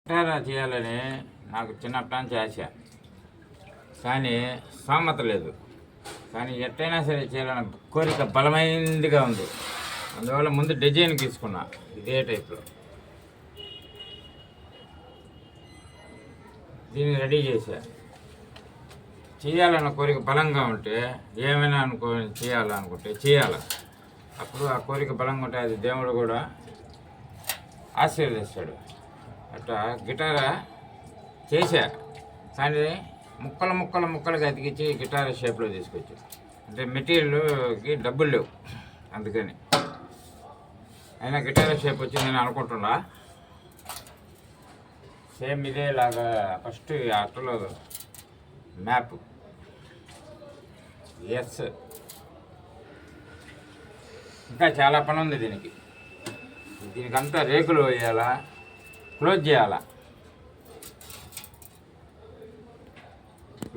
గిటారా చేయాలని నాకు చిన్నప్పటి నుంచి ఆశ, కానీ సామత లేదు. కానీ ఎట్టయినా సరే చేయాలని కోరిక బలమైనదిగా ఉంది. అందువల్ల ముందు డిజైన్ తీసుకున్నా ఇదే టైప్లో, దీన్ని రెడీ చేశా. చేయాలన్న కోరిక బలంగా ఉంటే ఏమైనా చేయాలనుకుంటే చేయాలి. అప్పుడు ఆ కోరిక బలంగా ఉంటే అది దేవుడు కూడా ఆశీర్వదిస్తాడు. అట్లా గిటారా చేశా, కానీ ముక్కలుగా అతికించి గిటార్ షేప్లో తీసుకొచ్చు. అంటే మెటీరియల్కి డబ్బులు లేవు, అందుకని. అయినా గిటార్ షేప్ వచ్చింది నేను అనుకుంటున్నా. సేమ్ ఇదేలాగా ఫస్ట్ అట్టలో మ్యాప్ ఎస్. ఇంకా చాలా పని ఉంది దీనికి. దీనికంతా రేకులు వేయాలా, క్లోజ్ చేయాలా.